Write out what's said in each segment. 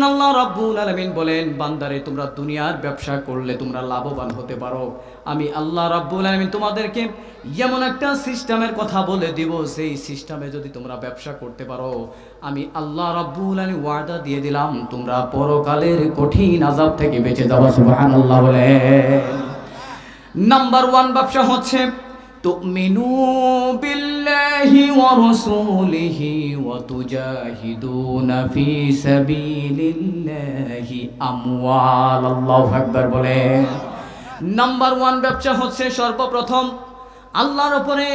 আল্লাহ রাব্বুল আলামিন বলেন, বান্দারে তোমরা দুনিয়ার ব্যবসা করলে তোমরা লাভবান হতে পারো। আমি আল্লাহ রাব্বুল আলামিন তোমাদেরকে এমন একটা সিস্টেমের কথা বলে দিব, সেই সিস্টেমে যদি তোমরা ব্যবসা করতে পারো, আমি আল্লাহ রাব্বুল আলামিন ওয়াদা দিয়ে দিলাম তোমরা পরকালের কঠিন আযাব থেকে বেঁচে যাবে। সুবহানাল্লাহ বলেন। নাম্বার 1 ব্যবসা হচ্ছে তুমিনু বিল্লাহি ওয়া রাসূলিহি ওয়া তুজাহিদুনা ফি সাবিলিল্লাহি আমওয়াল। আল্লাহু আকবার বলেন। নাম্বার 1 ব্যবসা হচ্ছে সর্বপ্রথম আল্লাহর উপরে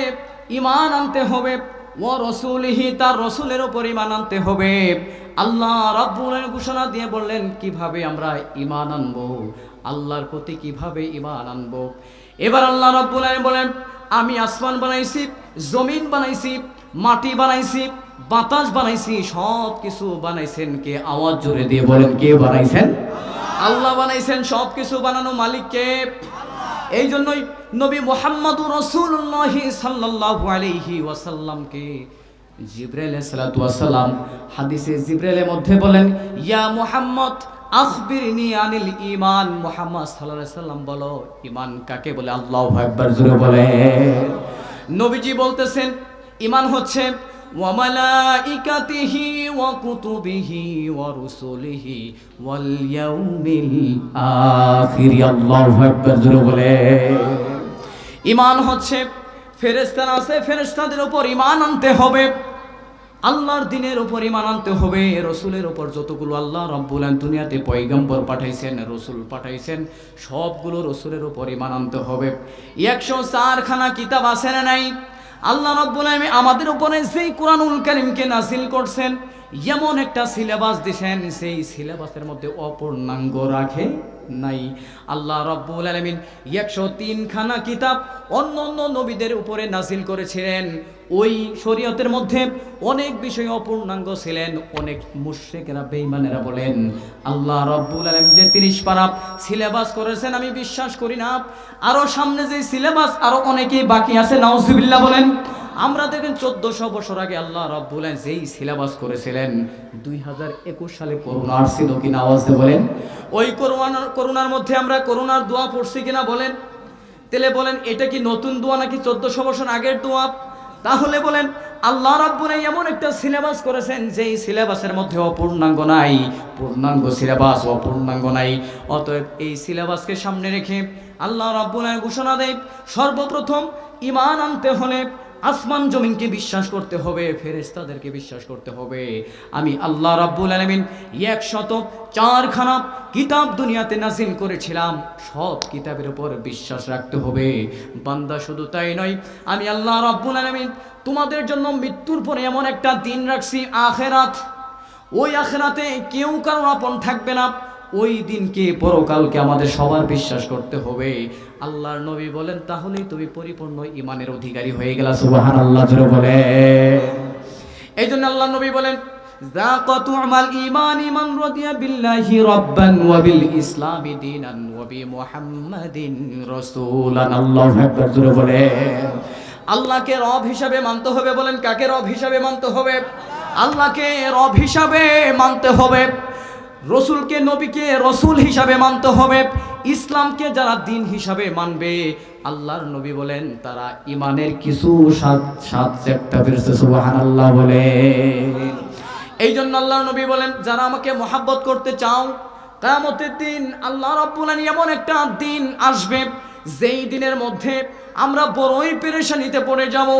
ঈমান আনতে হবে, ওয়া রাসূলিহি তার রাসূলের উপর ঈমান আনতে হবে। আল্লাহ রাব্বুল আলামিন ঘোষণা দিয়ে বললেন কিভাবে আমরা ঈমান আনবো, আল্লাহর প্রতি কিভাবে ঈমান আনবো। এবার আল্লাহ রাব্বুল আলামিন বলেন, আমি আসমান বানাইছি, জমিন বানাইছি, মাটি বানাইছি, বাতাস বানাইছি, সব কিছু বানাইছেন কে? আওয়াজ জোরে দিয়ে বলেন, কে বানাইছেন? আল্লাহ বানাইছেন। সব কিছু বানানো মালিক কে? এই জন্যই নবী মুহাম্মদুর রাসূলুল্লাহ সাল্লাল্লাহু আলাইহি ওয়াসাল্লামকে জিবরাইল আলাইহিস সালাতু ওয়াস সালাম হাদিসে জিবরাইলের মধ্যে বলেন, ইয়া মুহাম্মদ আখবিরনি আনিল ঈমান। মুহাম্মদ সাল্লাল্লাহু আলাইহি সাল্লাম বলো, ঈমান কাকে বলে? আল্লাহু আকবার জোরে বলেন। নবীজি বলতেছেন ঈমান হচ্ছে ওয়া মালাইকাতিহি ওয়া কুতুবিহি ওয়া রুসুলিহি ওয়াল ইয়াউমিল আখির। আল্লাহু আকবার জোরে বলেন। ঈমান হচ্ছে ফেরেশতারা আছে, ফেরেশতাদের উপর ঈমান আনতে হবে, আল্লাহর দিনের উপর ঈমান আনতে হবে, রসুলের উপর যতগুলো আল্লাহ রাব্বুল আলামিন দুনিয়াতে পয়গম্বর পাঠাইছেন, রসুল পাঠাইছেন, সবগুলো রসুলের উপর ঈমান আনতে হবে। 104 খানা কিতাব আছে না নাই? আল্লাহ রাব্বুল আলামিন আমাদের উপরে যেই কোরআনুল কারীমকে নাযিল করছেন, এমন একটা সিলেবাস দিয়েছেন, সেই সিলেবাসের মধ্যে অপূর্ণাঙ্গ রাখে নাই। আল্লাহ রাব্বুল আলামিন 103 খানা কিতাব অন্য অন্য নবীদের উপরে নাযিল করেছিলেন। ওই শরীয়তের মধ্যে অনেক বিষয় অপূর্ণাঙ্গ ছিলেন। অনেক মুশরিকরা বেঈমানেরা বলেন আল্লাহ রাব্বুল আলামিন যে 30 পারা সিলেবাস করেছেন আমি বিশ্বাস করি না, আরো সামনে যে সিলেবাস আরো অনেকেই বাকি আছে। নাউজুবিল্লাহ বলেন। আমরা দেখেন 1400 বছর আগে আল্লাহ রাব্বুল আলামিন যেই সিলেবাস করেছিলেন, 2021 সালে করোনা আসছিল কিনা? আওয়াজে বলেন। ওই করোনার মধ্যে আমরা করোনার দোয়া পড়ছি কিনা বলেন? তাহলে বলেন এটা কি নতুন দোয়া নাকি 1400 বছর আগের দোয়া? তাহলে বলেন আল্লাহ রাব্বুল আলামিন এমন একটা সিলেবাস করেছেন যেই সিলেবাসের মধ্যে অপূর্ণাঙ্গ নাই, পূর্ণাঙ্গ সিলেবাস অপূর্ণাঙ্গ নাই। অতএব এই সিলেবাসকে সামনে রেখে আল্লাহ রাব্বুল আলামিন ঘোষণা দেয় সর্বপ্রথম ঈমান আনতে হলে আসমান জমিনকে বিশ্বাস করতে হবে, ফেরেশতাদেরকে বিশ্বাস করতে হবে। আমি আল্লাহ রাব্বুল আলামিন 104 খানা কিতাব দুনিয়াতে নাযিল করেছিলাম, সব কিতাবের উপর বিশ্বাস রাখতে হবে। বান্দা শুধু তাই নয়, আমি আল্লাহ রাব্বুল আলামিন তোমাদের জন্য মৃত্যুর পরে এমন একটা দিন রাখছি আখিরাত। ওই আখিরাতে কেউ কারো আপন থাকবে না। ওই দিনকে, পরকালকে আমাদের সবার বিশ্বাস করতে হবে। আল্লাহর নবী বলেন তাহলেই তুমি পরিপূর্ণ ঈমানের অধিকারী হয়ে গেলা। সুবহানাল্লাহ জোরে বলেন। এই জন্য আল্লাহর নবী বলেন যাকাতু আমাল ঈমানি মান রাদিয়া বিল্লাহি রাব্বান ওয়া বিল ইসলামি দীনান ওয়া বি মুহাম্মাদিন রাসূলান। আল্লাহু আকবার জোরে বলেন। আল্লাহকে রব হিসাবে মানতে হবে। বলেন কাকে রব হিসাবে মানতে হবে? আল্লাহকে রব হিসাবে মানতে হবে, রসুলকে নবীকে রসুল হিসাবে মানতে হবে। ইসলামকে যারা দিন হিসাবে মানবে, আল্লাহর নবী বলেন তারা ইমানের কিছু সাত চ্যাপ্টার পেয়েছে। সুবহানাল্লাহ বলেন। এই জন্য আল্লাহর নবী বলেন যারা আমাকে মহাব্বত করতে চাও, কিয়ামতের দিন আল্লাহ রাব্বুল আলামিন এমন একটা দিন আসবে যেই দিনের মধ্যে আমরা বড়ই পেরেশানিতে পড়ে যাব।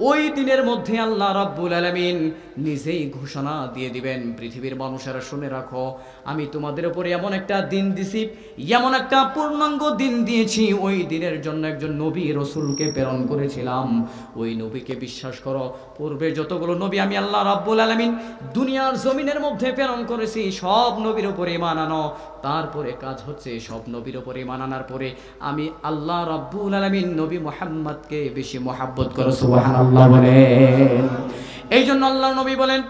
ওই দিনের মধ্যে আল্লাহ রাব্বুল আলামিন নিজেই ঘোষণা দিয়ে দিবেন, পৃথিবীর মানুষেরা শুনে রাখো, আমি তোমাদের উপরে এমন একটা দিন দিছি, এমন একটা পূর্ণাঙ্গ দিন দিয়েছি। ওই দিনের জন্য একজন নবী রসুলকে প্রেরণ করেছিলাম। ওই নবীকে বিশ্বাস করো। পূর্বে যতগুলো নবী আমি আল্লাহ রাব্বুল আলামিন দুনিয়ার জমিনের মধ্যে প্রেরণ করেছি, সব নবীর উপরে ঈমান আনো। তারপরে কাজ হচ্ছে সব নবীর উপরে ঈমান আনার পরে আমি আল্লাহ রাব্বুল আলামিন নবী মুহাম্মদকে বেশি মহব্বত করো। সুবহানাল্লাহ বলেন। এই জন্য আল্লাহর নবী বলেন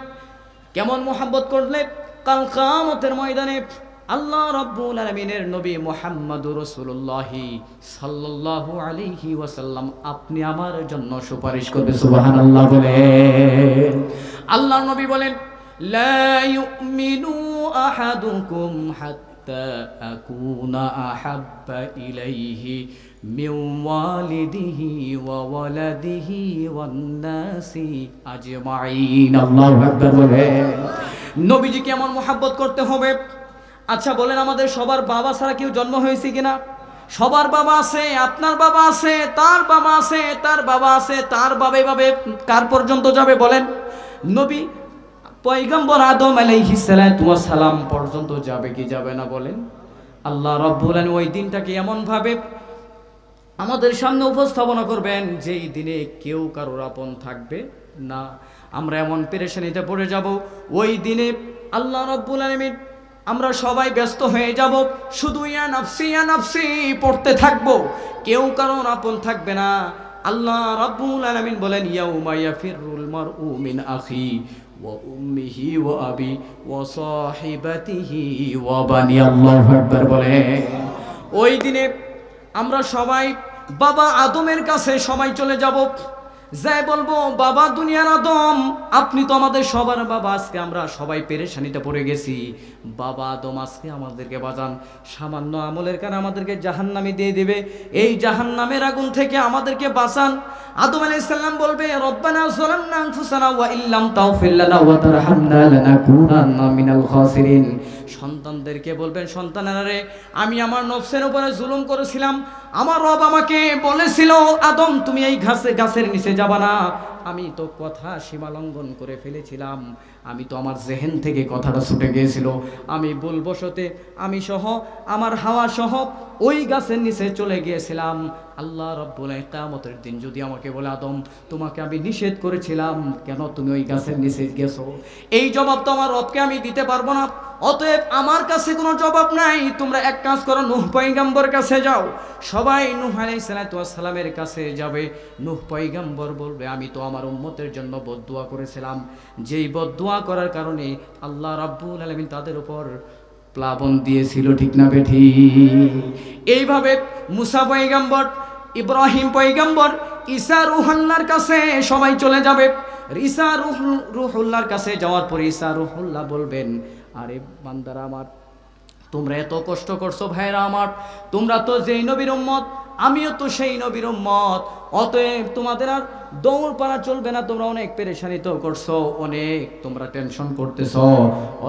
কেমন মহব্বত করলে কাল কিয়ামতের ময়দানে আল্লাহ রাব্বুল আলামিনের নবী মুহাম্মদুর রাসূলুল্লাহ সাল্লাল্লাহু আলাইহি ওয়াসাল্লাম আপনি আমার জন্য সুপারিশ করবে। সুবহানাল্লাহ বলেন। আল্লাহর নবী বলেন লা ইউমিনু আহাদুকুম হাত্তা আকুনা আহাব্বা ইলাইহি মিন ওয়ালিদিহি ওয়া ওয়ালাদিহি ওয়ান নাসি আজমাইন। আল্লাহু আকবার বলেন। নবীজিকে এমন মুহাব্বত করতে হবে। আচ্ছা বলেন, আমাদের সবার বাবা ছাড়া কেউ জন্ম হয়েছে কিনা? সবার বাবা আছে, আপনার বাবা আছে, তার বাবা আছে, তার বাবা আছে, তার বাবা, এভাবে কার পর্যন্ত যাবে বলেন? নবী পয়গম্বর আদম আলাইহিস সালাতু ওয়াস সালাম পর্যন্ত যাবে কি যাবে না বলেন? আল্লাহ রাব্বুল আলামিন ওই দিনটাকে এমন ভাবে আমাদের সামনে উপস্থাপনা করবেন যেই দিনে কেউ কারোর আপন থাকবে না। আমরা এমন পেরেশানিতে পড়ে যাব ওই দিনে, আল্লাহ রাব্বুল আলামিন আমরা সবাই ব্যস্ত হয়ে যাব, শুধু ইয়া নাফসি পড়তে থাকবো, কেউ কারোর আপন থাকবে না। আল্লাহ রাব্বুল আলামিন বলেন, ইয়াউমা ইয়াফিরুল মারউ মিন আখি ওয়া উম্মিহি ওয়া আবি ওয়া সাহিবাতিহি ওয়া বানি। আল্লাহু আকবার বলেন। ওই দিনে আমরা সবাই বাবা আদমের কাছে সবাই চলে যাব, যাই বলবো, বাবা দুনিয়ার আদম, আপনি তো আমাদের সবার বাবা। আজকে আমরা সবাই পেরেশানিতে পড়ে গেছি। বাবা আদম আজকে আমাদেরকে বাঁচান, সামান্য আমলের কারণে আমাদেরকে জাহান্নামে দিয়ে দিবে, এই জাহান্নামের আগুন থেকে আমাদেরকে বাঁচান। আদম আলাইহিস সালাম বলবে, রব্বানা যালামনা আনফুসানা ওয়া ইল্লাম তাগফির লানা ওয়া তারহামনা লানাকুনান্না মিনাল খাসিরিন। সন্তানদেরকে বলবেন, সন্তানেরা রে, আমি আমার নফসের উপরে জুলুম করেছিলাম, আমার রব আমাকে বলেছিল, আদম তুমি এই গাছের নিচে যাবা না। আমি তো কথা সীমা লঙ্ঘন করে ফেলেছিলাম, আমি তো আমার জেহেন থেকে কথাটা ছুটে গিয়েছিল, আমি ভুলবশতে আমি সহ আমার হাওয়া সহ ওই গাছের নিচে চলে গিয়েছিলাম। আল্লাহ রাব্বুল আলামিন কিয়ামতের দিন যদি আমাকে বলে, আদম তোমাকে আমি নিষেধ করেছিলাম, কেন তুমি ওই গাছের নিচে গেছো? এই জবাব তো আমার রবকে আমি দিতে পারবো না, অতএব আমার কাছে কোনো জবাব নাই। তোমরা এক কাজ করো, নূহ পয়গম্বর কাছে যাও। সবাই নূহ আলাইহিস সালাতু ওয়াস সালামের কাছে যাবে। নূহ পয়গম্বর বলবে, আমি তো আমার উম্মতের জন্য বদদুয়া করেছিলাম, যেই বদদুয়া করার কারণে আল্লাহ রাব্বুল আলামিন তাদের উপর প্লাবন দিয়েছিল, ঠিক না বেঠি? এইভাবে মুসা পয়গম্বর, ইব্রাহিম পয়গম্বর, ঈসা রুহুল্লাহর কাছে সবাই চলে যাবে। ঈসা রুহুল্লাহর কাছে যাওয়ার পরে ঈসা রুহুল্লাহ বলবেন, আরে বান্দারা আমার, তোমরা এত কষ্ট করছো ভাইরা আমার, তোমরা তো যেই নবীর উম্মত, আমিও তো সেই নবীর উম্মত, অতএব তোমাদের আর দৌড় পাড়া চলবে না, তোমরা অনেক পেরেশানিত করছো, অনেক তোমরা টেনশন করতেছো,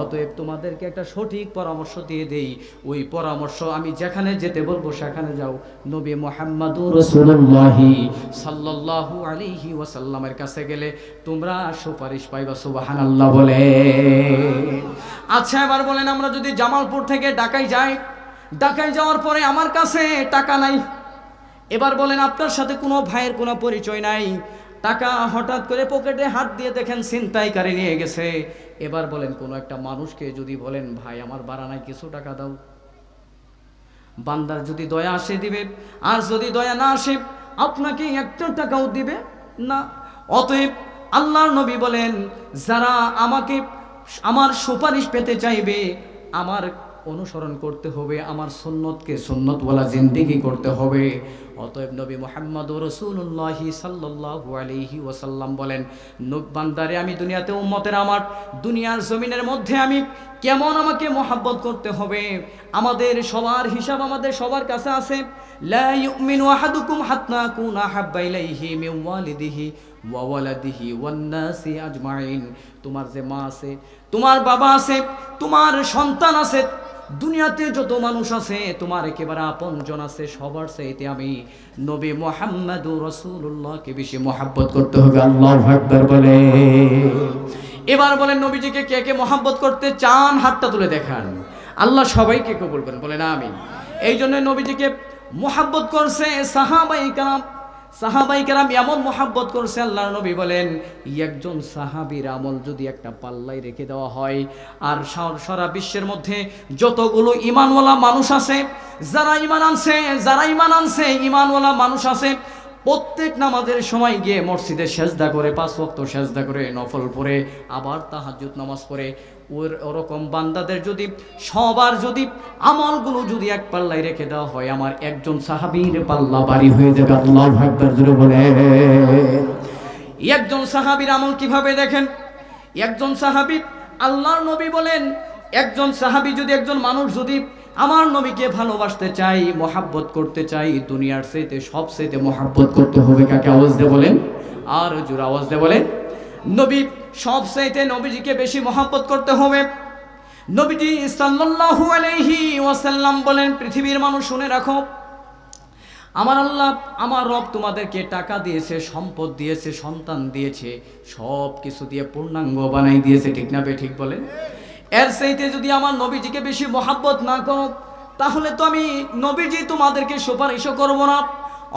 অতএব তোমাদেরকে একটা সঠিক পরামর্শ দিয়ে দেই। ওই পরামর্শ আমি যেখানে যেতে বলবো সেখানে যাও। নবী মুহাম্মদুর রাসূলুল্লাহ সাল্লাল্লাহু আলাইহি ওয়াসাল্লামের কাছে গেলে তোমরা সুপারিশ পাইবা। সুবহানাল্লাহ বলে। আচ্ছা এবার বলেন, আমরা যদি জামালপুর থেকে ঢাকায় যাই, ঢাকায় যাওয়ার পরে আমার কাছে টাকা নাই, এবার বলেন আপনার সাথে কোনো ভাইয়ের কোনো পরিচয় নাই, টাকা হঠাৎ করে পকেটে হাত দিয়ে দেখেন ছিনতাইকারী নিয়ে গেছে, এবার বলেন কোনো একটা মানুষকে যদি বলেন, ভাই আমার ভাড়া নাই, কিছু টাকা দাও, বান্দার যদি দয়া আসে দিবে, আর যদি দয়া না আসে আপনাকে একটা টাকাও দিবে না। অতএব আল্লাহর নবী বলেন, যারা আমাকে আমার সুপারিশ পেতে চাইবে, আমার অনুসরণ করতে হবে, আমার সুন্নতকে সুন্নতওয়ালা জিন্দেগি করতে হবে। অতএব নবী মুহাম্মদুর রাসূলুল্লাহ সাল্লাল্লাহু আলাইহি ওয়াসাল্লাম বলেন, বান্দারে আমি দুনিয়াতে উম্মতের আমার দুনিয়ার জমিনের মধ্যে আমি কেমন আমাকে মহব্বত করতে হবে, আমাদের সবার হিসাব আমাদের সবার কাছে আছে। লা ইউমিনু আহাদুকুম হাত্তা আকুনা হাব্বা ইলাইহি মিন ওয়ালিদিহি ওয়া ওয়ালাদিহি ওয়ান নাসি আজমাইন। তোমার যে মা আছে, তোমার বাবা আছে, তোমার সন্তান আছে, দুনিয়াতে যত মানুষ আছে, তোমার একেবারে আপনজন আছে, সবার চাইতে আমি নবী মুহাম্মদুর রাসূলুল্লাহকে বেশি মহব্বত করতে হবে। আল্লাহু আকবার বলে। এবার বলেন, নবীজিকে কে কে মহব্বত করতে চান হাতটা তুলে দেখান। আল্লাহ সবাইকে কবুল করেন, বলেন আমিন। এই জন্য নবীজিকে মহব্বত করছে সাহাবাই কেরাম এমন মহব্বত করছে, আল্লাহর নবী বলেন, একজন সাহাবীর আমল যদি একটা পাল্লায় রেখে দেওয়া হয়, আর সারা বিশ্বের মধ্যে যতগুলো ঈমানওয়ালা মানুষ আছে, যারা ঈমান আনছে ঈমানওয়ালা মানুষ আছে, প্রত্যেক নামাজের সময় গিয়ে মসজিদে সেজদা করে, 5 ওয়াক্ত সেজদা করে, নফল পড়ে, আবার তাহাজ্জুদ নামাজ পড়ে, ওরকম বান্দাদের যদি সবার যদি আমলগুলো যদি এক পাল্লায় রেখে দেওয়া হয়, আমার একজন সাহাবীর পাল্লা ভারী হয়ে যাবে। আল্লাহু আকবার জোরে বলে। একজন সাহাবীর আমল কিভাবে দেখেন? একজন সাহাবী, আল্লাহর নবী বলেন, একজন সাহাবী যদি, একজন মানুষ যদি আমার নবীকে ভালোবাসতে চাই, মহাব্বত করতে চাই, দুনিয়ার চাইতে সব চাইতে মহাব্বত করতে হবে কাকে? আওয়াজ দিয়ে বলেন, আর জোরে আওয়াজ দিয়ে বলেন। নবী সব চাইতে নবীজিকে বেশি মহাব্বত করতে হবে। নবীজি সাল্লাল্লাহু আলাইহি ওয়াসাল্লাম বলেন, পৃথিবীর মানুষ শুনে রাখো, আমার আল্লাহ, আমার রব তোমাদেরকে টাকা দিয়েছে, সম্পদ দিয়েছে, সন্তান দিয়েছে, সব কিছু দিয়ে পূর্ণাঙ্গ বানাই দিয়েছে, ঠিক না ঠিক বলেন? এর চাইতে যদি আমার নবীজিকে বেশি মহাব্বত না করো, তাহলে তো আমি নবীজি তোমাদেরকে সুপারিশও করব না।